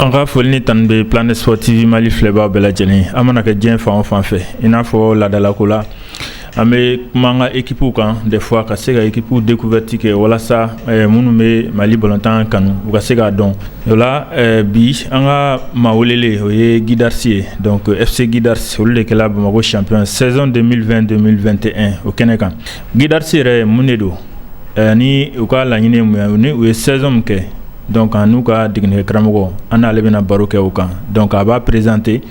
An ka foli ni tanu bɛ Planet Sport TV Mali filɛbaa bɛɛ lajɛlen a mana kɛ diɲɛ fan o fan fɛ i n'a fɔ laadalako la an bɛ kuma an ka équipe kan des fois ka se ka équipe découverte kɛ walasa minnu bɛ Mali balontan kanu u ka se k'a dɔn o la bi an ka maa welelen o ye Guidarsi ye donc FC Guidars olu de kɛla Bamako champion saison 2020-2021 o kɛnɛ kan Guidarsi yɛrɛ mun de don ni u ka laɲini ye mun ye ni u ye saison min kɛ donc n'u ka degeli karamɔgɔ an n'ale bɛna baro kɛ o kan donc a b'a présenter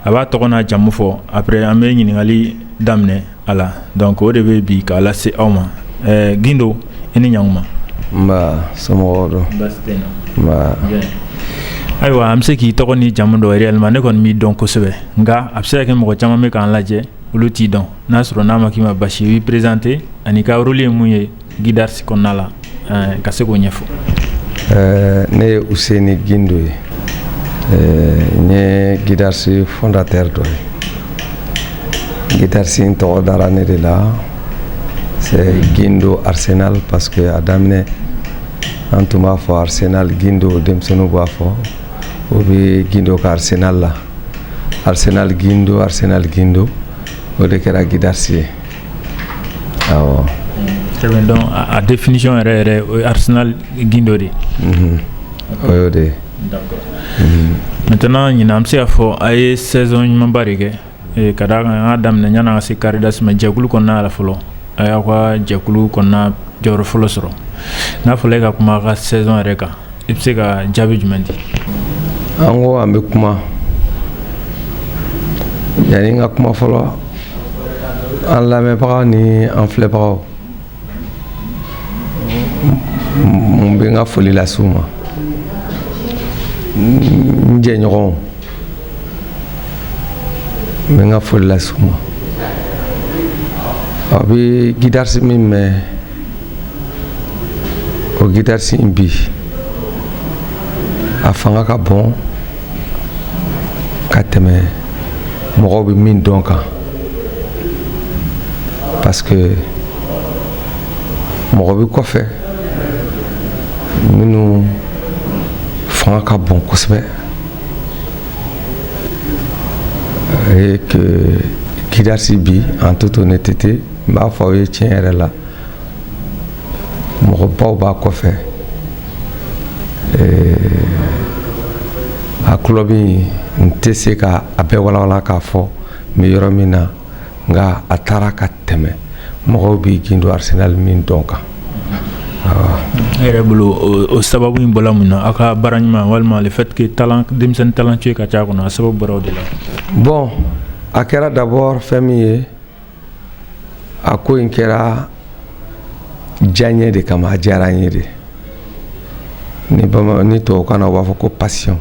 a b'a tɔgɔ n'a jamu fɔ après an bɛ ɲininkali daminɛ a la donc o de bɛ bi k'a lase aw ma Gindo i ni ɲankuma. Nba somɔgɔw don. Baasi tɛ yen nɔ. Nba. Ayiwa an bɛ se k'i tɔgɔ ni jamu dɔn réellement ne kɔni b'i dɔn kosɛbɛ nka a bɛ se ka kɛ mɔgɔ caman bɛ k'an lajɛ olu t'i dɔn n'a sɔrɔ n'a ma k'i ma basi i b'i présenter ani ka rôle ye mun ye Guidarsi kɔnɔna la ka se k'o ɲɛfɔ. Ne ye Useni Gindo ye n ye Guidarsi fondateur dɔ ye Guidarsi n tɔgɔ dara ne de la c'est Gindo Arsenal parce que a daminɛ an tun b'a fɔ Arsenal Gindo denmisɛnninw b'a fɔ o bɛ Gindo ka Arsenal la Arsenal Gindo o de kɛra Guidarsi ye awɔ. Très bien, donc à définition Arsenal Gindo de. O de. D'accord. Maintenant ɲinan an bɛ se k'a fɔ a ye saison ɲumanba de kɛ ka d'a kan an ka daminɛ yan'an ka se Caridas ma jɛkulu kɔnɔna la fɔlɔ a y'aw ka jɛkulu kɔnɔna jɔyɔrɔ fɔlɔ sɔrɔ n'a fɔra e ka kuma a ka saison yɛrɛ kan i bɛ se ka jaabi jumɛn di? An ko an bɛ kuma yanni n ka kuma fɔlɔ an lamɛnbagaw ni an filɛbagaw n bɛ n ka foli lase u ma n jɛɲɔgɔnw n bɛ n ka foli lase u ma aw bɛ Guidarsi min mɛn o Guidarsi in bi a fanga ka bon ka tɛmɛ mɔgɔw bɛ min dɔn kan parce que mɔgɔ bɛ kɔfɛ minnu fanga ka bon kosɛbɛ et que Guidarsi bi en toute honnêteté n b'a fɔ aw ye tiɲɛ yɛrɛ la mɔgɔbaw b'a kɔfɛ a club in n tɛ se ka a bɛɛ walawala k'a fɔ n bɛ yɔrɔ min na nka a taara ka tɛmɛ mɔgɔw bɛ Gindo Arsenal min dɔn kan. E yɛrɛ bolo o sababu in bɔla mun na aw ka baara ɲuman walima le fait que denmisɛnnin talentueux ka ca kɔnɔ a sababu bɔra o de la? Bon a kɛra d'abord fɛn min ye a ko in kɛra diya n ye de kama a diyara n ye de ni tubabukan na u b'a fɔ ko passion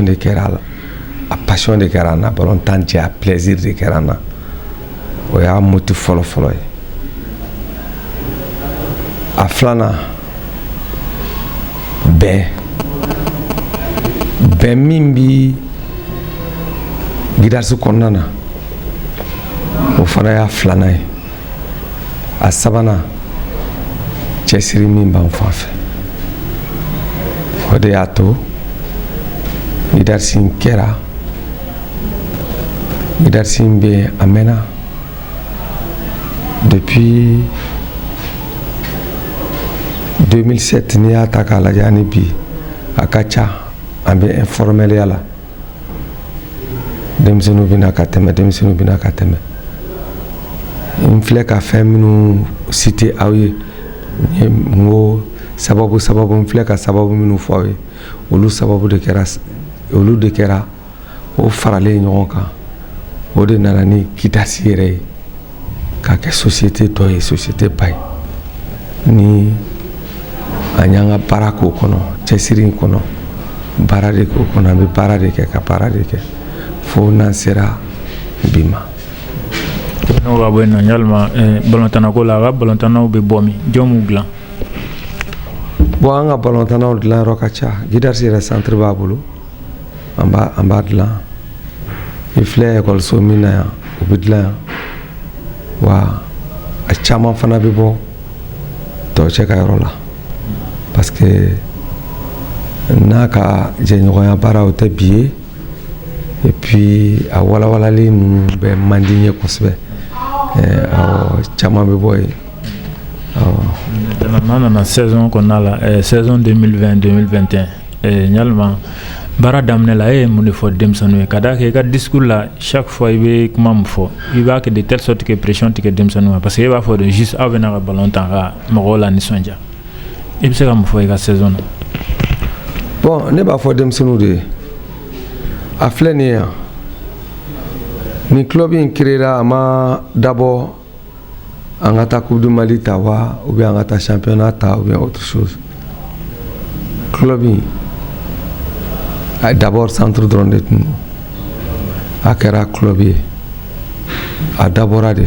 de kɛra la a passion de kɛra n na balontan diya plaisir de kɛra n na o y'a motif fɔlɔ ye a filanan bɛn min bi Guidarsi kɔnɔna na o fana y'a filanan ye a sabanan cɛsiri min b'an fan fɛ o de y'a to Guidarsi kɛra Guidarsi bɛ a mɛnna depuis 2007 n'i y'a ta k'a lajɛ ani bi a ka ca an bɛ informeliya la denmisɛnninw bɛna ka tɛmɛ n filɛ ka fɛn minnu citer aw ye n ko sababu n filɛ ka sababu minnu fɔ aw ye olu de kɛra o faralen ɲɔgɔn kan o de nana ni Guidarsi yɛrɛ ye ka kɛ société dɔ ye société ba ye ni an y'an ka baara k'o kɔnɔ cɛsiri in kɔnɔ baara de k'o kɔnɔ an bɛ baara de kɛ ka baara de kɛ fo n'an sera bi ma. n'o b'a bɔ yen nɔ yalima balontanako la a ka balontannaw bɛ bɔ min jɔn m'u dilan? Bon an ka balontannaw dilanyɔrɔ ka ca Guidarsi yɛrɛ centre b'a bolo an b'a dilan i filɛ ekɔliso min na yan o bɛ dilan yan wa a caman fana bɛ bɔ tɔw cɛ ka yɔrɔ la parce que n'a ka jɛɲɔgɔnya baara o tɛ bi ye et puis a walawalali ninnu bɛ man di n ye kosɛbɛ caman bɛ bɔ yen n'an nana saison kɔnɔna la saison 2020-2021 ɲalima baara daminɛ la e ye mun de fɔ denmisɛnninw ye ka d'a kan i ka discours la chaque fois i bɛ kuma min fɔ i b'a kɛ de telle sorte que pression tigɛ denmisɛnninw kan parce que e b'a fɔ de juste aw bɛna ka ballon ta ka mɔgɔw la nisɔndiya i bɛ se ka mun fɔ i ka saison na. bon ne b'a fɔ denmisɛnninw de ye a filɛ nin ye yan nin club in créera a ma dabɔ an ka taa coupe du Mali ta wa ou bien an ka taa championnat ta ou bien autre chose club in d'abord centre dɔrɔn de tun a kɛra club ye a dabɔra de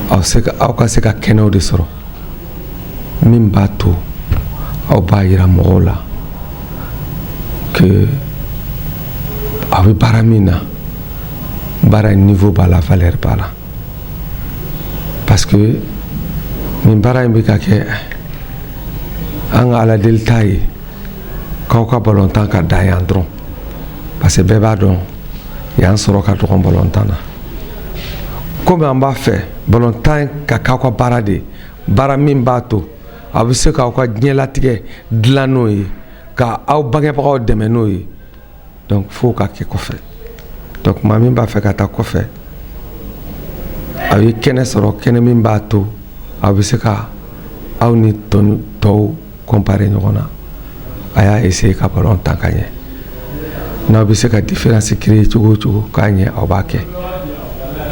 aw ka se ka kɛnɛw de sɔrɔ min b'a to aw b'a yira mɔgɔw la que aw bɛ baara min na baara niveau b'a la valeur b'a la parce que nin baara in bɛ ka kɛ an ka ala deli t'a ye k'aw ka balontan ka da yan dɔrɔn parce que bɛɛ b'a dɔn yan sɔrɔ ka dɔgɔn balontan na komi an b'a fɛ balontan ka k'aw ka baara de baara min b'a to aw bɛ se k'aw ka diɲɛlatigɛ dilan n'o ye ka aw bangebagaw dɛmɛ n'o ye donc fo ka kɛ kɔfɛ donc maa min b'a fɛ ka taa kɔfɛ aw ye kɛnɛ sɔrɔ kɛnɛ min b'a to aw bɛ se ka aw ni tɔw comparer ɲɔgɔn na a y'a essayer ka ballon tan ka ɲɛ n'aw bɛ se ka différence créer cogo o cogo k'a ɲɛ aw b'a kɛ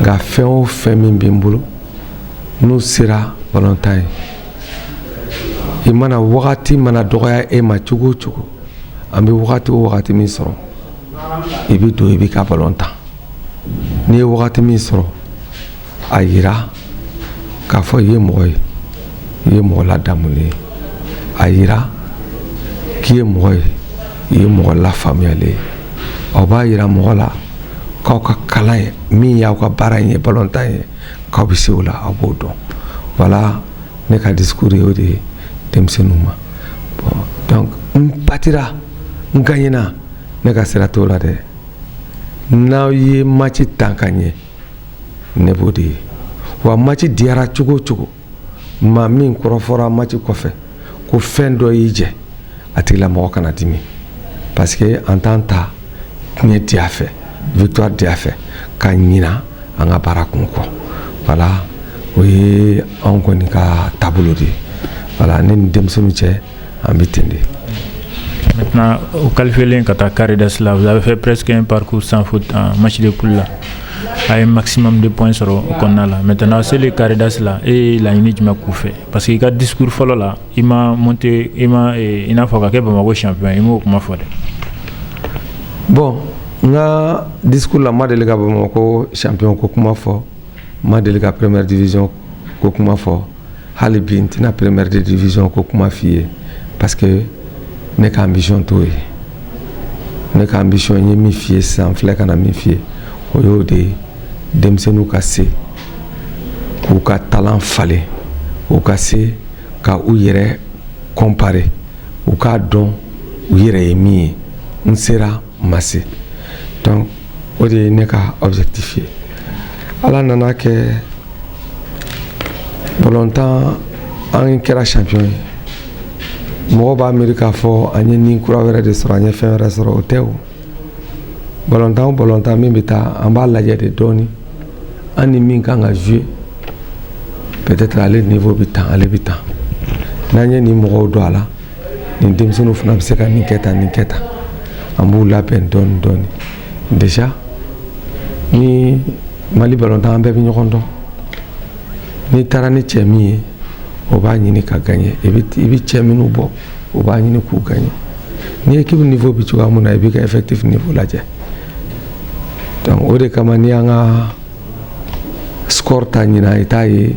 nka fɛn o fɛn min bɛ n bolo n'u sera ballon tan ye i mana wagati mana dɔgɔya e ma cogo o cogo an bɛ wagati o wagati min sɔrɔ i bɛ don i bɛ ka ballon tan n'i ye wagati min sɔrɔ a yira k'a fɔ i ye mɔgɔ ye i ye mɔgɔ ladamulen ye a yira k'i ye mɔgɔ ye i ye mɔgɔ lafaamuyalen ye aw b'a yira mɔgɔ la k'aw ka kalan ye min y'aw ka baara in ye ballon tan ye k'aw bɛ se o la aw b'o dɔn voilà ne ka discours ye o de ye denmisɛnninw ma bon donc n batira n gagnera ne ka sira t'o la dɛ n'aw ye match tan ka ɲɛ ne b'o de ye wa match diyara cogo o cogo maa min kɔrɔfɔra match kɔfɛ ko fɛn dɔ y'i jɛ a tigilamɔgɔ kana dimi parce que en tant ta tiɲɛ di a fɛ victoire di a fɛ ka ɲina an ka baara kun kɔ voilà o ye anw kɔni ka taabolo de ye voilà ne ni denmisɛnninw cɛ an bɛ ten de. Maintenant au qualifié ka taa Caridas là vous avez fait presque un parcours sans faute en match de poule là a un maximum de points sur au kɔnɔna la maintenant c'est le Caridas là et laɲini jumɛn k'u fɛ parce que i ka discours fɔlɔ la i ma monté i n'a fɔ ka kɛ Bamako champion i m'o kuma fɔ dɛ. bon n ka discours la ma deli ka Bamako champion ko kuma fɔ ma deli ka première division ko kuma fɔ hali bi n tɛna première division ko kuma f'i ye parce que ne ka ambition t'o ye ne ka ambition n ye min f'i ye sisan n filɛ ka na min f'i ye o y'o de ye denmisɛnninw ka se k'u ka talent falen u ka se ka u yɛrɛ comparer u k'a dɔn u yɛrɛ ye min ye n sera n ma se donc o de ye ne ka objectif ye ala nana kɛ ballon tan an kɛra champion ye mɔgɔ b'a miiri k'a fɔ an ye nin kura wɛrɛ de sɔrɔ an ye fɛn wɛrɛ sɔrɔ o tɛ o ballon tan min bɛ taa an b'a lajɛ de dɔɔni an ni min kan ka jouer peut-être ale niveau bɛ tan ale bɛ tan n'an ye nin mɔgɔw don a la nin denmisɛnninw fana bɛ se ka nin kɛ tan an b'u labɛn dɔɔni dɔɔni déjà ni Mali ballon tan an bɛɛ bɛ ɲɔgɔn dɔn n'i taara ni cɛ min ye o b'a ɲini ka gagner i bɛ cɛ minnu bɔ o b'a ɲini k'u gagner ni équipe niveau bɛ cogoya mun na i b'i ka effectif niveau lajɛ donc o de kama ni an ka score ta ɲina i t'a ye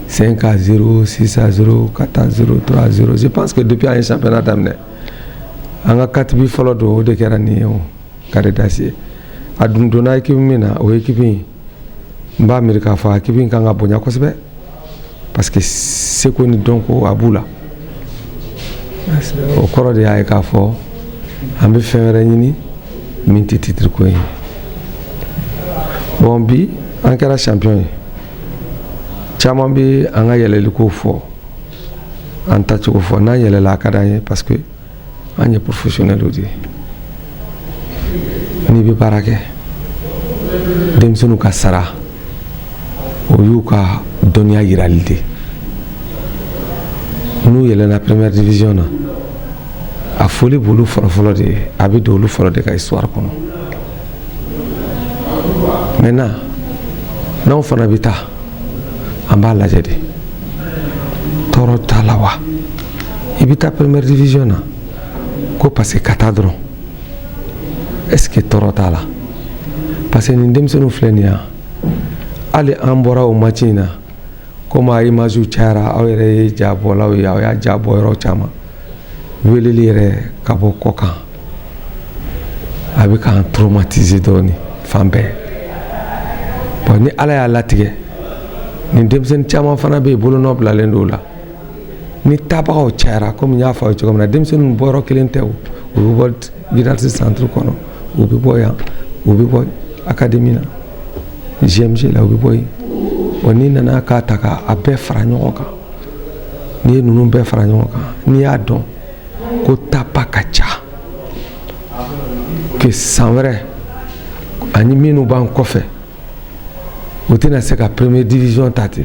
5-0 6-0 4-0 3-0 je pense que depuis an ye championnat daminɛ an ka katibi fɔlɔ don o de kɛra nin ye o Caridas ye a dun donna équipe min na o équipe in n b'a miiri k'a fɔ équipe in kan ka bonya kosɛbɛ parce que seko ni dɔnko a b'u la o kɔrɔ de y'a ye k'a fɔ an bɛ fɛn wɛrɛ ɲini min tɛ titre ko ye. Bon bi an kɛra champion ye caman bɛ an ka yɛlɛliko fɔ an tacogo fɔ n'an yɛlɛla a ka d'an ye parce que an ye professionnel de ye. N'i bɛ baara kɛ denmisɛnninw ka sara o y'u ka dɔnniya yirali de. N'u yɛlɛna première division na a foli b'olu fɔlɔ de ye a bɛ don olu fɔlɔ de ka histoire kɔnɔ. Maintenant n'anw fana bɛ taa an b'a lajɛ de tɔɔrɔ t'a la wa i bɛ taa première division na ko parce que ka taa dɔrɔn est-ce que tɔɔrɔ t'a la parce que nin denmisɛnninw filɛ nin yan hali an bɔra o match in na komi a image cayara aw yɛrɛ ye jabɔlaw ye aw y'a jabɔ yɔrɔ caman weleli yɛrɛ ka bɔ kɔ kan a bɛ k'an traumatiser dɔɔni fan bɛɛ. Bon ni Ala y'a latigɛ nin denmisɛnnin caman fana bɛ yen bolonɔ bilalen don o la ni taabagaw cayara komi n y'a fɔ aw ye cogo min na denmisɛnninw bɔyɔrɔ kelen tɛ o bɛ bɔ Guidars centre kɔnɔ u bɛ bɔ yan u bɛ bɔ académie na GMG la u bɛ bɔ yen. Bon n'i nana k'a ta k'a bɛɛ fara ɲɔgɔn kan n'i ye ninnu bɛɛ fara ɲɔgɔn kan n'i y'a dɔn ko tapa ka ca que san wɛrɛ ani minnu b'an kɔfɛ u tɛna se ka première division ta ten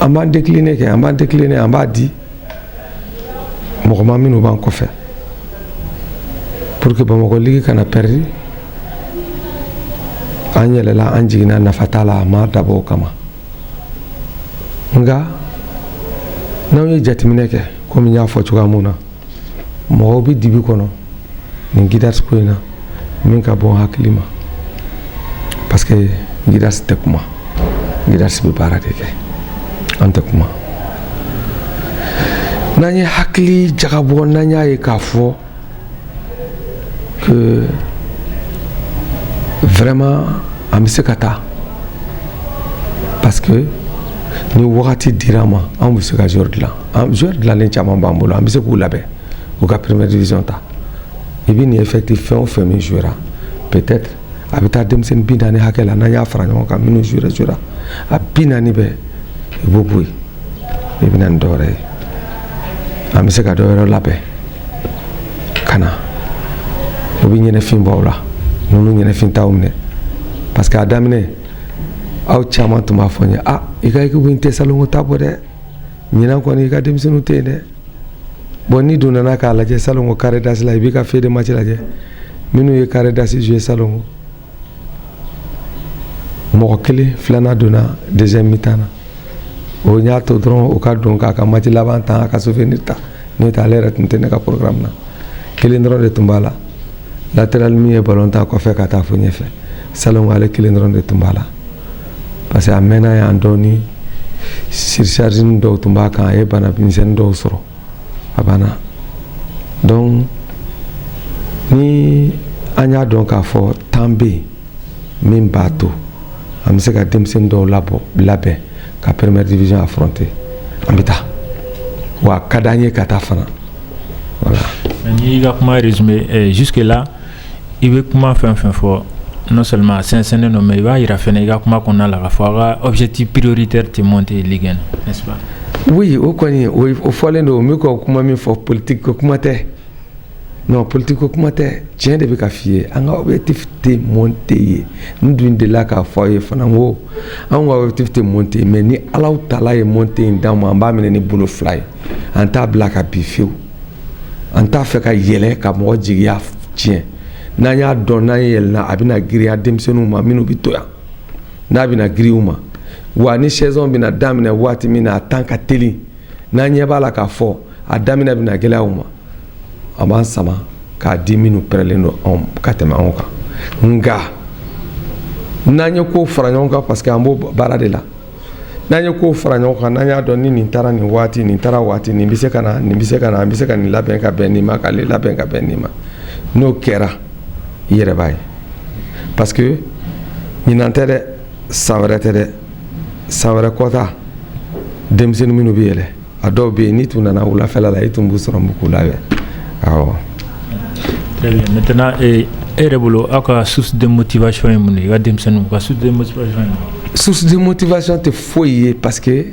an b'an décliner kɛ an b'a di mɔgɔ ma minnu b'an kɔfɛ pour que Bamakɔ Ligue kana perdre. An yɛlɛla an jiginna nafa t'a la a ma dabɔ o kama nka n'anw ye jateminɛ kɛ komi n y'a fɔ cogoya min na mɔgɔw bɛ dibi kɔnɔ nin Guidars ko in na min ka bɔ n hakili ma parce que Guidars tɛ kuma Guidars bɛ baara de kɛ an tɛ kuma n'an ye hakili jagabɔ n'an y'a ye k'a fɔ que vraiment an bɛ se ka taa parce que ni wagati dira an ma an bɛ se ka joueur dilanlen caman b'an bolo an bɛ se k'u labɛn u ka première division ta i bɛ nin effectif fɛn o fɛn min jouera peut-être a bɛ taa denmisɛnnin 40 hakɛ la n'an y'a fara ɲɔgɔn kan minnu jouera a 40 bɛɛ i b'o bɔ yen i bɛ na ni dɔ wɛrɛ ye an bɛ se ka dɔ wɛrɛ labɛn ka na u bɛ ɲɛnɛfin bɔ aw la ninnu ɲɛnɛfin t'aw minɛ parce que a daminɛ aw caman tun b'a fɔ n ye i ka équipe in tɛ salongo ta bɔ dɛ ɲinan kɔni i ka denmisɛnninw tɛ yen dɛ. Bon ni dun nana k'a lajɛ salongo Caritas la i b'i ka feuille de match lajɛ minnu ye Caritas jouer salongo mɔgɔ kelen filanan donna deuxième mi-temps na o y'a to dɔrɔn o ka don k'a ka match laban tan a ka souvenir ta n'o tɛ ale yɛrɛ tun tɛ ne ka programme na kelen dɔrɔn de tun b'a la latéral min ye ballon ta kɔfɛ ka taa fo ɲɛfɛ salongo ale kelen dɔrɔn de tun b'a la parce que a mɛnna yan dɔɔni surcharge dɔw tun b'a kan a ye bana misɛnnin dɔw sɔrɔ a banna donc ni an y'a dɔn k'a fɔ temps bɛ yen min b'a to an bɛ se ka denmisɛnnin dɔw labɛn ka première division affronter an bɛ taa wa a ka d'an ye ka taa fana voilà. N'i ka kuma résumé jusque là i bɛ kuma fɛn fɛn fɔ non seulement sincèrement non mais i b'a yira fɛnɛ i ka kuma kɔnɔna la k'a fɔ a ka objectif prioritaire tɛ monter ligue in na n'est-ce pas? Oui o kɔni o fɔlen don n bɛ ka kuma min fɔ politique ko kuma tɛ non politique ko kuma tɛ tiɲɛ de bɛ ka f'i ye an ka objectif tɛ monter ye n dun delila k'a fɔ aw ye fana n ko an ka objectif tɛ monter mais ni Ala Taala ye monter in d'an ma an b'a minɛ ni bolo fila ye an t'a bila ka bin fiyewu an t'a fɛ ka yɛlɛ ka mɔgɔ jigiya tiɲɛ n'an y'a dɔn n'an ye yɛlɛna a bɛna girinya denmisɛnninw ma minnu bɛ to yan n'a bɛna giri u ma wa ni saison bɛna daminɛ waati min na a temps ka teli n'an ɲɛ b'a la k'a fɔ a daminɛ bɛna gɛlɛya u ma a b'an sama k'a di minnu pɛrɛlen don anw ka tɛmɛ anw kan nka n'an ye kow fara ɲɔgɔn kan parce que an b'o baara de la n'an ye kow fara ɲɔgɔn kan n'an y'a dɔn ni nin taara nin waati nin taara waati nin bɛ se ka na nin bɛ se ka na an bɛ se ka nin labɛn ka bɛn nin ma k'ale labɛn ka bɛn nin ma n'o kɛra i yɛrɛ b'a ye parce que ɲinan tɛ dɛ san wɛrɛ tɛ dɛ san wɛrɛ kɔta denmisɛnnin minnu bɛ yɛlɛ a dɔw bɛ yen ni tun nana wulafɛla la i tun b'u sɔrɔ mugu la awɔ. Très bien. Maintenant, Erebolo, a source de motivation est monnaie. Il va denmisɛnninw source de motivation. Source de motivation te foyer parce que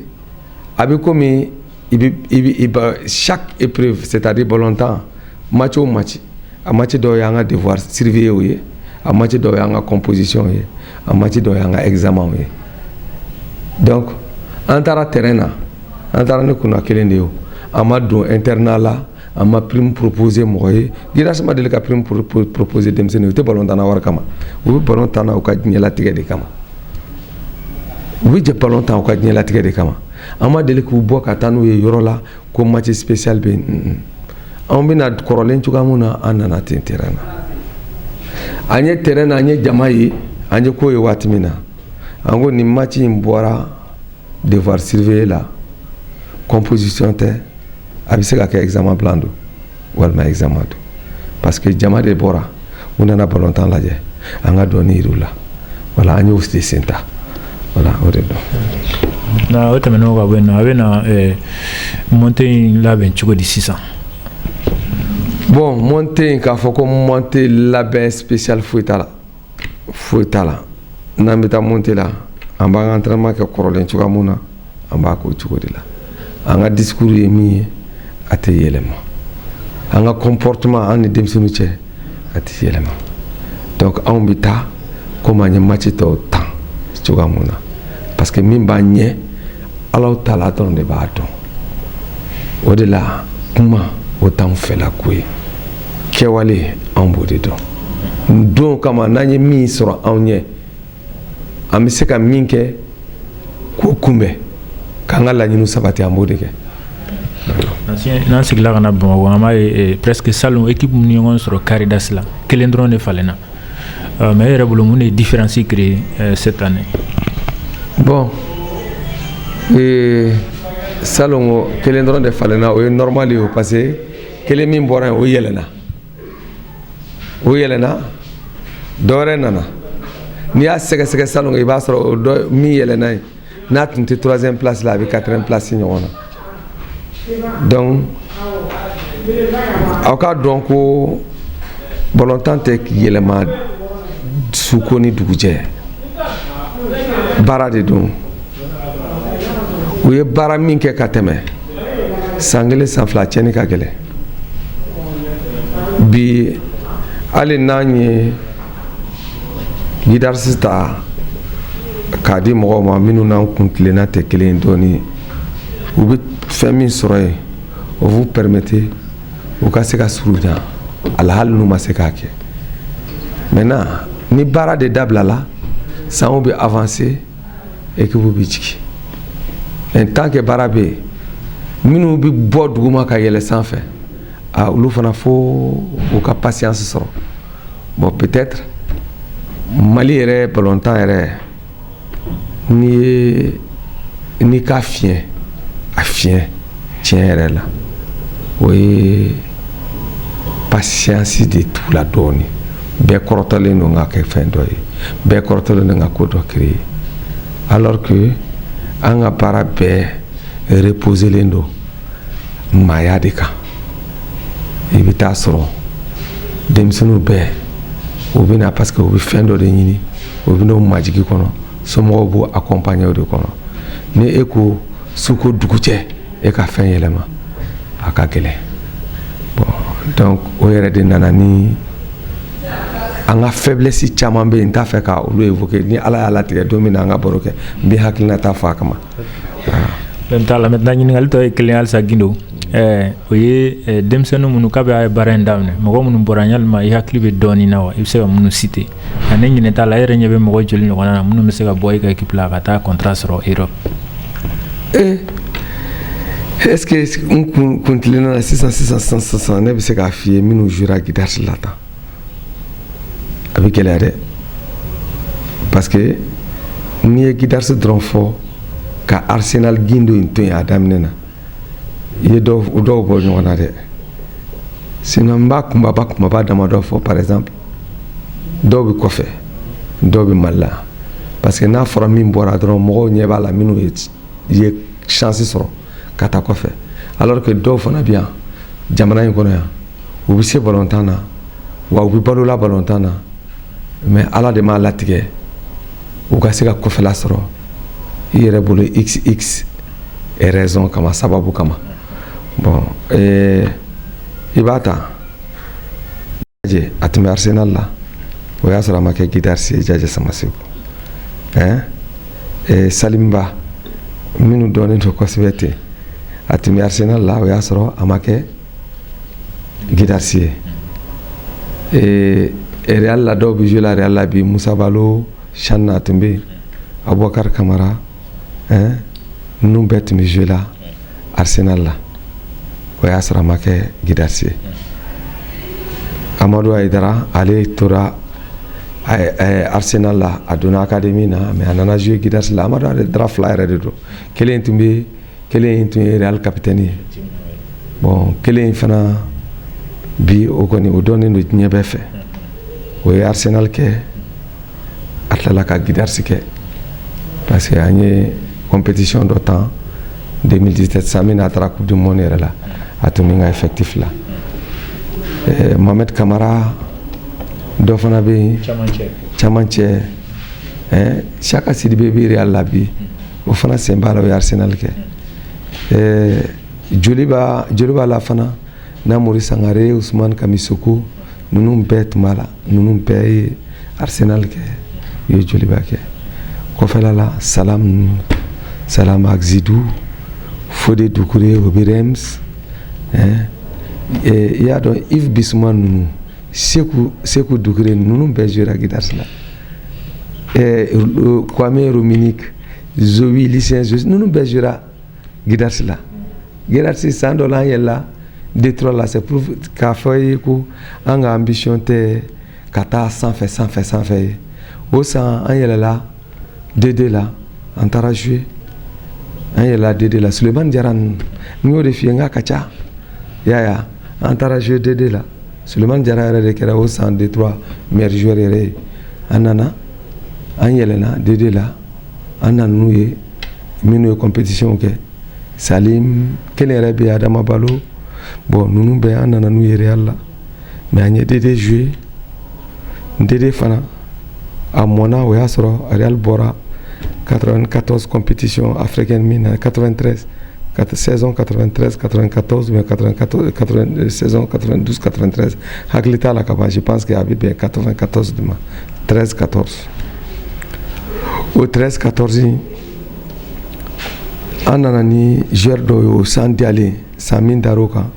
avec comme chaque épreuve, c'est-à-dire bon longtemps, match au match, à match dont il y a un devoir surveiller, à match dont il y a une composition, à match dont il y a un examen. Donc, en terrain, en terrain nous connaissons quel est Amadou internat là, à ma prime proposée moi, grâce à ma délicat prime proposée de me te ballon dans la warkama, ou ballon dans la occasion la tigre de kama. Oui, j'ai pas longtemps au cas de la tigre de kama. Ama délicat ou bois katanu et yorola comme match spécial ben. On vient de coroller tu gamuna anana terrain. Anye terrain anye jamaï, anye ko e watmina. Ango ni match imboara devoir surveiller la composition te. Abise ka examen blando walma examen do parce que jama de bora unana balontan la je anga doni rula wala anyo usti senta wala oredo na otameno ka bueno avena monter la ben chugo di 600 bon monter ka foko monter la ben spécial fuitala na meta monter la amba entraînement ka korolen chuga muna amba ko chugo de la anga discours yemi ate yelema anga comportement en demsunu che ate yelema donc on bita comment nya match to temps chuga muna parce que mimba nye Allah taala ton de bato odela kuma autant fela kwe kewale en bodi donc kama nanye mi soro anye amiseka minke ko kumbe kanga la nyinu sabati ambode ke nan sigla kana Bamako ama presque salon équipe mun ñongon sur Caridas la kelen dron ne falena mais Erebolo mun est différencié créé cette année. Bon salon kelen dron de falena o normal yo passé kelen min boran o yelena dore nana ni a sega salon e ba soro do mi yelena na tunte 3e place la avec 4e place ñona. Donc, au cas donc volontaire qui est le mal soukoni dougé bara de don oui bara minke kateme sangele sanfla cheni kagele bi ali nanye gidar sista kadi mo ma minu nan kuntlena te kelen doni ubi famille soroye vous permettez au cas c'est kasuruja alhal nous masekake maintenant ni bara de dabla là ça on peut avancer et que vous bitiki en tant que barabe minu bi boduguma ka yele sans fait a lu fana fo au cas patience soro bon peut-être Mali ere longtemps ere ni ka fien afien tiens là oui patience de tout la donne be korotale no nga ke fendoy be korotale nga ko do créer alors que anga para be reposer lendo mayadika evita soro dem sunu be obina parce que obi fendo de nyini obi no majiki kono somo bu accompagner de kono ni eko suko duguche e ka fen yelema akagele bon donc o yere de nanani anga faiblesse chama be nta fe ka olu évoquer ni ala ala tige domina anga boroke bi hakilna ta fa kama la maintenant ni ngal to e client sa gindo oye demsenu munu kabe ay barendamne mo munu boranyal ma ya klibe doni nawa ibse munu cité anen ni ta la yere nyebe mo joli no wana munu mesega boy ka équipe la kata contrat sur Europe. Est-ce que on continue dans 600 ne se ka fier minu jura guidar lata avec elle est parce que ni guidar ce drone fort ka Arsenal gindo into ya damnena ye do bo nyona de sinon ba dama do fort par exemple do bi kofe do bi malla parce que na fora min bora drone mo nyeba la minu ye chance sɔrɔ ka taa kɔfɛ alors que dɔw fana bɛ yan jamana in kɔnɔ yan u bɛ se balontan na wa u bɛ balola balontan na mais ala de m'a latigɛ u ka se ka kɔfɛla sɔrɔ i yɛrɛ bolo xx raison kama sababu kama bon i b'a ta a tun bɛ Arsenal la o y'a sɔrɔ a ma kɛ Guidarsi ye Jaja Samaseko Salimba minnu dɔnnen don kosɛbɛ ten a tun bɛ Arsenal la o y'a sɔrɔ a ma kɛ Guidarsi ye Real la dɔw bɛ jouer la Real la bi Musa Balo Channa tun bɛ yen Abubakar Kamara ninnu bɛɛ tun bɛ jouer la Arsenal la o y'a sɔrɔ a ma kɛ Guidarsi ye Amadou Aïdara ale tora Arsenal la a donna académie na mais a nana jouer Guidarsi la Amadou Aïdara fila yɛrɛ de don kelen tun ye Real capitaine ye bon kelen fana bi o kɔni o dɔnnen don diɲɛ bɛɛ fɛ o ye Arsenal kɛ a tilala ka Guidarsi kɛ parce que an ye compétition dɔ tan 2017 Sami n'a taara coupe du monde yɛrɛ la a tun bɛ n ka effectif la Mohamed Kamara dɔ fana bɛ yen camancɛ Chaka Sidibe bɛ Real la bi o fana sen b'a la o ye Arsenal kɛ joli b'a la fana Namori Sangare Ousmane Kamisoko ninnu bɛɛ tun b'a la ninnu bɛɛ ye Arsenal kɛ u ye joliba kɛ kɔfɛla la Salam ak Zidou Fodé Doucouré Obi Rems i y'a dɔn Yves Bissouma ninnu Sekou Doucouré ninnu bɛɛ jouera Guidarsi la Kwame Rominique Zoui Lucien Zoui ninnu bɛɛ jouera Guidarsi la Guidarsi san dɔ la an yɛlɛla Détroit la c'est pour k'a fɔ ye ko an ka ambition tɛ ka taa sanfɛ ye o san an yɛlɛla D2 la an taara jouer an yɛlɛla D2 la Sulemani Jara ninnu n y'o de f'i ye n k'a ka ca yaya an taara jouer D2 la Sulemani Jara yɛrɛ de kɛra o san Détroit meilleur joueur yɛrɛ ye an nana an yɛlɛna D2 la an na ninnu ye minnu ye compétition kɛ Salim kelen yɛrɛ bɛ Adama Balo bon ninnu bɛɛ an nana n'u ye Real la mais an ye D2 jouer D2 fana a mɔna o y'a sɔrɔ Real bɔra 94 compétition africaine min na 93 saison 93 94 mais 94 saison 92 93 hakili t'a la ka ban je pense que a bɛ bɛn 94 de ma 13 14 o 13 14 an nana ni joueur dɔw ye o san diyalen san min dar'o kan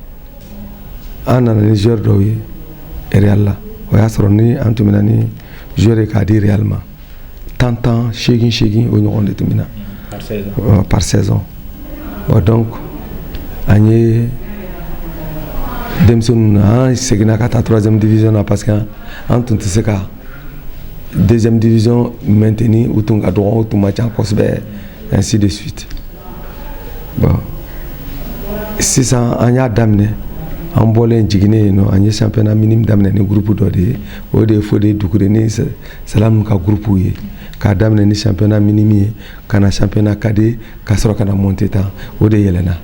an nana ni joueur dɔw ye Real la o y'a sɔrɔ ni an tun bɛna ni joueur ye k'a di Real ma tan 8 o ɲɔgɔn de tun bɛna par saison bon donc an ye denmisɛnninw na an seginna ka taa 3e division na parce que an tun tɛ se ka 2e division maintenir u tun ka dɔgɔ u tun ma ca kosɛbɛ ainsi de suite bon sisan an y'a daminɛ an bɔlen jiginnen yen nɔ an ye championnat minime daminɛ ni groupe dɔ de ye o de ye Fodé Doucouré ni Salamu ka groupe ye k'a daminɛ ni championnat minime ye ka na championnat cadet ka sɔrɔ ka na monter tan o de yɛlɛnna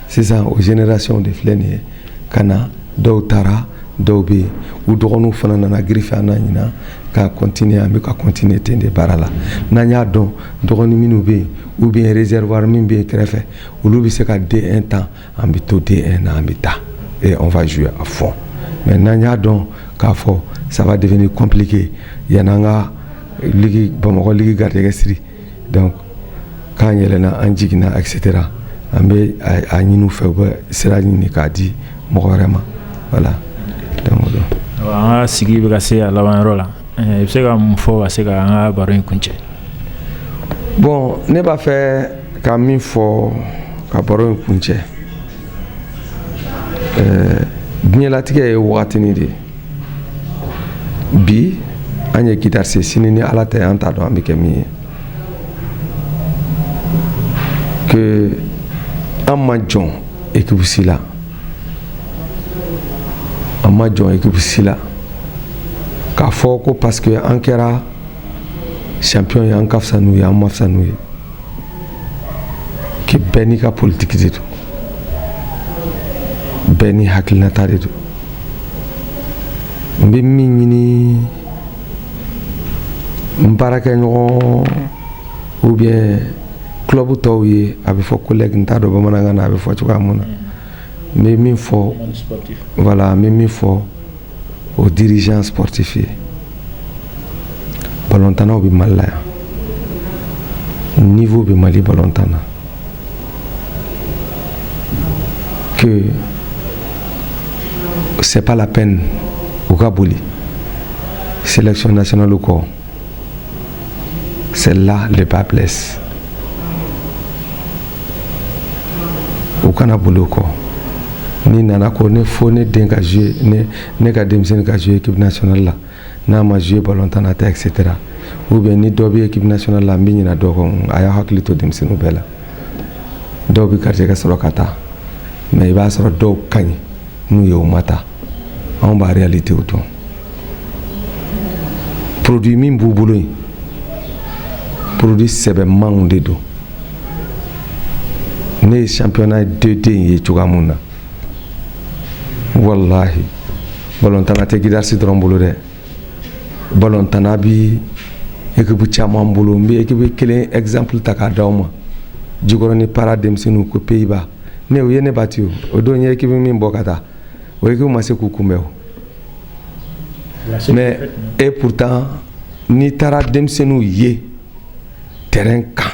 sisan o génération de filɛ nin ye ka na dɔw taara dɔw bɛ yen u dɔgɔninw fana nana griffe an na ɲinan ka continuer an bɛ ka continuer ten de baara la n'an y'a dɔn dɔgɔnin minnu bɛ yen ou bien réservoir min bɛ yen kɛrɛfɛ olu bɛ se ka D1 tan an bɛ to D1 na an bɛ taa et on va jouer à fond mais n'an y'a dɔn k'a fɔ ça va devenir compliqué yan'an ka ligue Bamakɔ ligue garijɛgɛ siri donc k'an yɛlɛnna an jiginna et cetera an bɛ a ɲini u fɛ u bɛ sira ɲini k'a di mɔgɔ wɛrɛ ma voilà donc an ka sigi bɛ ka se a labanyɔrɔ la i bɛ se ka mun fɔ ka se ka an ka baro in kuncɛ bon ne b'a fɛ ka min fɔ ka baro in kuncɛ diɲɛlatigɛ ye wagatinin de ye bi an ye Guidarsi sini ni ala tɛ an t'a dɔn an bɛ kɛ min ye que an ma jɔn équipe si la an ma jɔn équipe si la k'a fɔ ko parce que an kɛra champion ye an ka fisa n'u ye an ma fisa n'u ye que bɛɛ n'i ka politiki de don, bɛɛ ni hakilinata de don. N bɛ min ɲini n baarakɛɲɔgɔn ou bien club tɔw ye, a bɛ fɔ collègue, n t'a dɔn bamanankan na a bɛ fɔ cogoya mun na, n bɛ min fɔ, voilà, n bɛ min fɔ aux dirigeants sportifs ye, balontannaw bɛ Mali la yan, niveau bɛ Mali balontan na, que c'est pas la peine u ka boli sélection nationale kɔ, c'est là le bas blesse. U kana boli o kɔ, ni nana ko ne fo ne den ka jouer, ne ka denmisɛnnin ka jouer équipe nationale la, n'a ma jouer ballontan na tɛ etc. ou bien ni dɔ bɛ équipe nationale la n bɛ ɲinɛ dɔ kɔ, a y'a hakili to denmisɛnninw bɛɛ la. Dɔw bɛ garijɛgɛ sɔrɔ ka taa, mais i b'a sɔrɔ dɔw ka ɲi n'u ye o ma taa, anw b'a réalité o dɔn. Produit min b'u bolo yen, produit sɛbɛnmanw de don. Ne ye championnat 2D ye cogoya mun na, wallahi balontanna tɛ Guidarsi dɔrɔn bolo dɛ, balontanna bi équipe caman bolo. N bɛ équipe kelen exemple ta k'a d'aw ma, Jikɔrɔni Para denmisɛnninw ko Pays-Bas, ne o ye ne bati o don n ye équipe min bɔ ka taa, o équipe ma se k'u kunbɛn o. Mais et pourtant n'i taara denmisɛnninw ye terrain kan,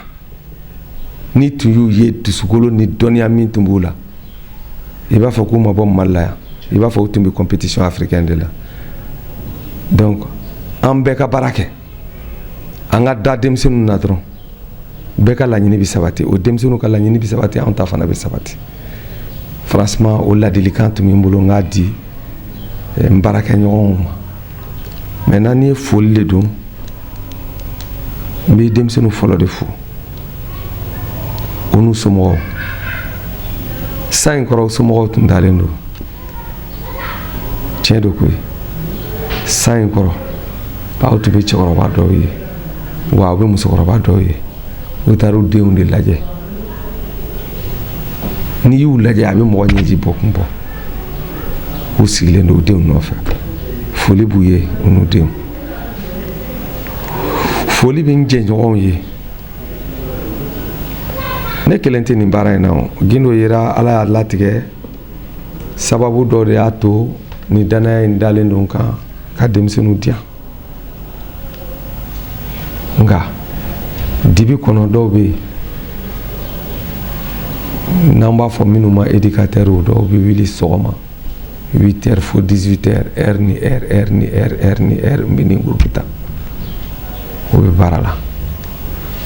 ni tun y'u ye dusukolo ni dɔnniya min tun b'u la, i b'a fɔ k'u ma bɔ Mali la yan, i b'a fɔ u tun bɛ compétition africaine de la. Donc an bɛɛ ka baara kɛ, an ka da denmisɛnninw na dɔrɔn, bɛɛ ka laɲini bɛ sabati, o denmisɛnninw ka laɲini bɛ sabati, anw ta fana bɛ sabati. Franchement o ladilikan tun bɛ n bolo n k'a di n baarakɛɲɔgɔnw ma. Maintenant n'i ye foli de don, n bɛ denmisɛnninw fɔlɔ de fo, o n'u somɔgɔw. San in kɔrɔ somɔgɔw tun dalen don, tiɲɛ do koyi. San in kɔrɔ aw tun bɛ cɛkɔrɔba dɔw ye, wa aw bɛ musokɔrɔba dɔw ye, u taara u denw de lajɛ. N'i y'u lajɛ a bɛ mɔgɔ ɲɛji bɔ kun bɔ, u sigilen don u denw nɔfɛ. Foli b'u ye u n'u denw. Foli bɛ n jɛɲɔgɔnw ye, ne kelen tɛ nin baara in na o. Gindo yera Ala y'a latigɛ, sababu dɔ de y'a to ni danaya in dalen don kan ka denmisɛnninw diyan. Nka dibi kɔnɔ dɔw bɛ yen n'an b'a fɔ minnu ma éducateur dɔw bɛ wuli sɔgɔma 8h fo 18h, heure ni heure n bɛ nin groupe ta, o bɛ baara la.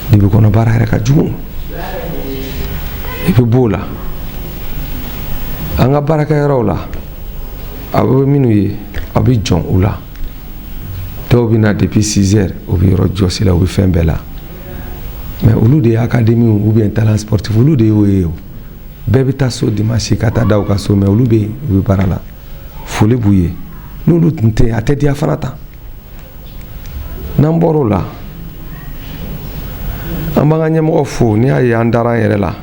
Dibi kɔnɔ baara yɛrɛ ka jugu, i bɛ b'o la. An ka baarakɛyɔrɔw la a bɛ minnu ye, a bɛ jɔn u la. Dɔw bɛ na depuis 6h u bɛ yɔrɔ jɔsi la, u bɛ fɛn bɛɛ la. Mais olu de ye académie ou bien talent sportif, olu de y'o ye o. Bɛɛ bɛ taa so dimanche ka taa da u ka so, mais olu bɛ yen u bɛ baara la. Foli b'u ye, n'olu tun tɛ a tɛ diya fana ta. N'an bɔr'o la, an b'an ka ɲɛmɔgɔ fo, n'i y'a ye an dara an yɛrɛ la,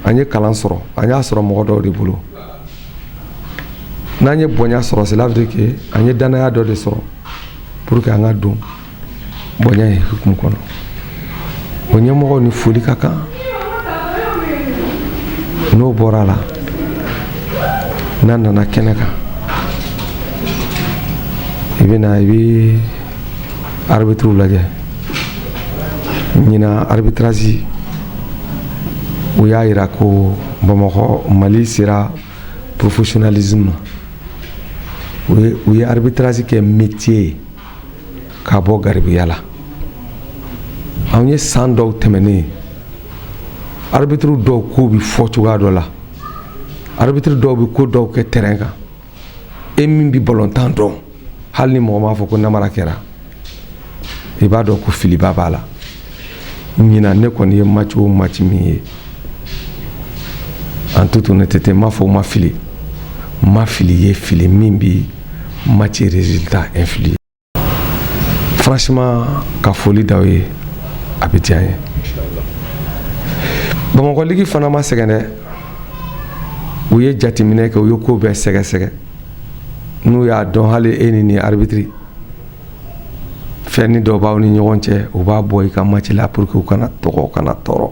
an ye kalan sɔrɔ, an y'a sɔrɔ mɔgɔ dɔw de bolo. N'an ye bonya sɔrɔ, cela veut dire que an ye danaya dɔ de sɔrɔ pour que an ka don bonya ye hukumu kɔnɔ. O ɲɛmɔgɔw ni foli ka kan. N'o bɔra la, n'an nana kɛnɛ kan, i bɛ arbitre lajɛ. Ɲina arbitrage u y'a yira ko Bamakɔ Mali sera professionnalisme ma. U ye arbitrage kɛ métier ye ka bɔ garibuya la. Anw ye san dɔw tɛmɛnen, arbitre dɔw ko bɛ fɔ cogoya dɔ la, arbitre dɔw bɛ ko dɔw kɛ terrain kan, e min bɛ balontan dɔn, hali ni mɔgɔ m'a fɔ ko namara kɛra, i b'a dɔn ko filiba b'a la. Ɲina ne kɔni ye match o match min ye, en toute honnêteté n m'a fɔ ma fili, ma fili ye fili min bɛ match résultat influer. Franchement ka foli d'aw ye, a bɛ diya n ye. Bamakɔ ligi fana ma sɛgɛn dɛ. U ye jateminɛ kɛ, u ye ko bɛɛ sɛgɛsɛgɛ. N'u y'a dɔn hali e ni arbitre fɛn dɔ b'aw ni ɲɔgɔn cɛ, u b'a bɔ i ka match la pour que u kana tɔgɔ kana tɔɔrɔ.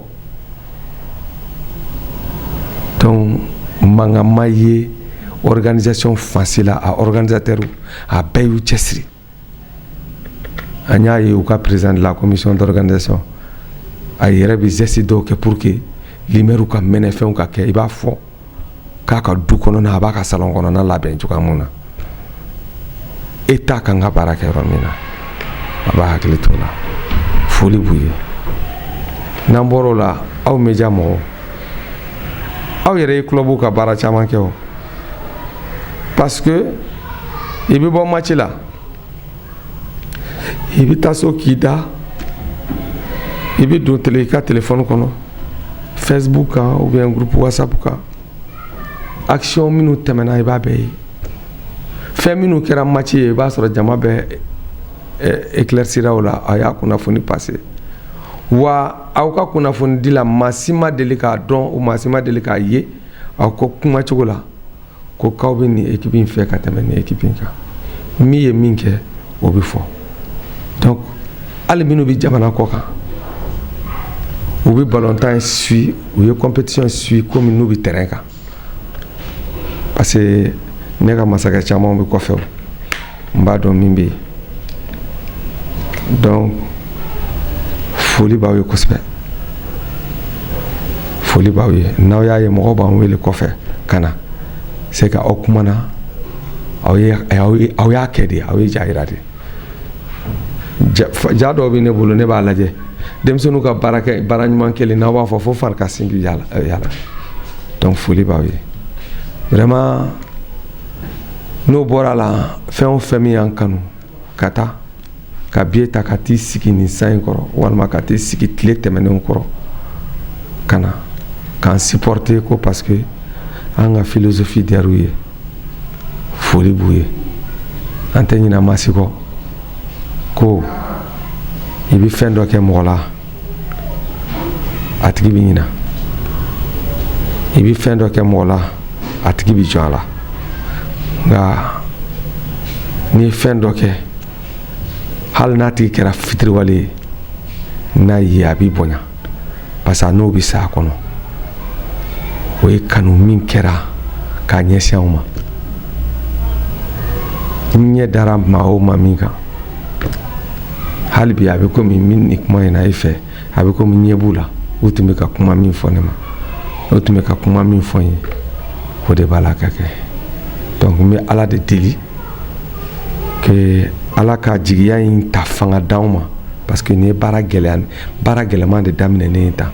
Donc mankan ma ye organisation facile a organisateur a bɛɛ y'u cɛsiri. An y'a ye u ka président de la commission d'organisation a yɛrɛ bɛ geste dɔw kɛ pour que lumière ka mɛnɛ fɛnw ka kɛ. I b'a fɔ k'a ka du kɔnɔna a b'a ka salon kɔnɔna labɛn cogoya mun na. État kan ka baara kɛ yɔrɔ min na a b'a hakili to la. Foli b'u ye. N'an bɔr'o la aw média mɔgɔw, aw yɛrɛ ye club ka baara caman kɛ o. Parce que i bɛ bɔ match la, i bɛ taa so k'i da, i bɛ don i ka téléphone kɔnɔ, Facebook kan ou bien groupe WhatsApp kan, action minnu tɛmɛna i b'a bɛɛ ye. Fɛn minnu kɛra match ye i b'a sɔrɔ jama bɛɛ éclaircira o la, a y'a kunnafoni passé. Wa aw ka kunnafoni di la maa si ma deli k'a dɔn, maa si ma deli k'a ye aw ka kuma cogo la ko k'aw bɛ nin équipe in fɛ ka tɛmɛ nin équipe in kan. Min ye min kɛ o bɛ fɔ. Donc hali minnu bɛ jamana kɔ kan u bɛ ballontan suit, u ye compétition suit comme n'u bɛ terrain kan. Parce que ne ka masakɛ caman bɛ kɔfɛ o, n b'a dɔn min bɛ yen. Donc foli b'aw ye kosɛbɛ, foli b'aw ye. N'aw y'a ye mɔgɔw b'an wele kɔfɛ ka na, c'est que aw kumana, aw y'a kɛ de, aw ye ja yira de. Ja dɔw bɛ ne bolo ne b'a lajɛ, denmisɛnninw ka baara ɲuman kɛlen n'aw b'a fɔ fo fari ka sin yala. Donc foli b'aw ye. Vraiment n'o bɔra la fɛn o fɛn min y'an kanu ka taa ka billet ta ka t'i sigi nin san in kɔrɔ walima ka t'i sigi tile tɛmɛnenw kɔrɔ ka na k'an supporter ko parce que an ka philosophie diyar'u ye. Foli b'u ye. An tɛ ɲinɛ maa si kɔ ko i bɛ fɛn dɔ kɛ mɔgɔ la a tigi bɛ ɲinɛ, i bɛ fɛn dɔ kɛ mɔgɔ la a tigi bɛ jɔn a la. Nka n'i ye fɛn dɔ kɛ hali n'a tigi kɛra fitiriwale ye n'a ye a b'i bonya parce que a n'o bɛ sa a kɔnɔ. O ye kanu min kɛra k'a ɲɛsin anw ma. N ɲɛ dara maa o maa min kan hali bi a bɛ komi min ni kuma in na i fɛ, a bɛ komi ɲɛ b'u la, u tun bɛ ka kuma min fɔ ne ma, u tun bɛ ka kuma min fɔ n ye, o de b'a la ka kɛ. Donc n bɛ Ala de deli que Ala ka jigiya in ta fanga d'anw ma parce que nin ye baara gɛlɛman de daminɛnen ye tan.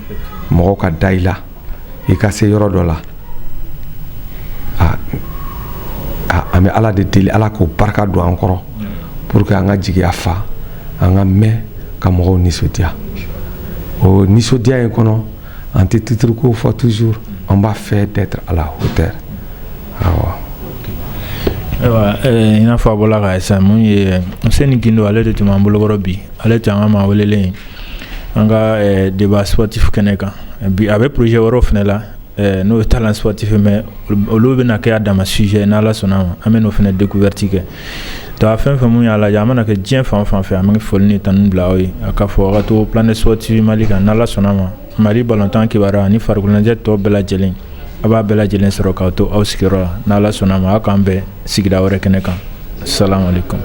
Mɔgɔw ka da i la i ka se yɔrɔ dɔ la. An bɛ Ala de deli, Ala k'o barika don an kɔrɔ pour que an ka jigiya fa, an ka mɛn ka mɔgɔw nisɔndiya. O nisɔndiya in kɔnɔ an tɛ titre ko fɔ toujours, on b'a fait d'être à la hauteur. Awɔ. I n'a fɔ a bɔla ka sisan mun ye Useni Gindo, ale de tun b'an bolokɔrɔ bi, ale tun an ka maa welelen an ka débat sportif kɛnɛ kan. Bi a bɛ projet wɛrɛw fana la n'o ye talent sportif mais olu bɛna kɛ a dama sujet n'Ala sɔnna ma, an bɛ n'o fana découverte kɛ. Donc a fɛn fɛn mun y'a lajɛ a mana kɛ diɲɛ fan o fan fɛ, an bɛ foli ni tanu bila aw ye a ka fɔ a ka to Planet Sport TV Mali kan n'Ala sɔnna ma. Mali balontan kibaruya ani farikolo ɲɛnajɛ tɔ bɛɛ lajɛlen a b'a bɛɛ lajɛlen sɔrɔ k'aw to aw sigiyɔrɔ la n'Ala sɔnna ma, aw k'an bɛn sigida wɛrɛ kɛnɛ kan. Assalamu alaikum.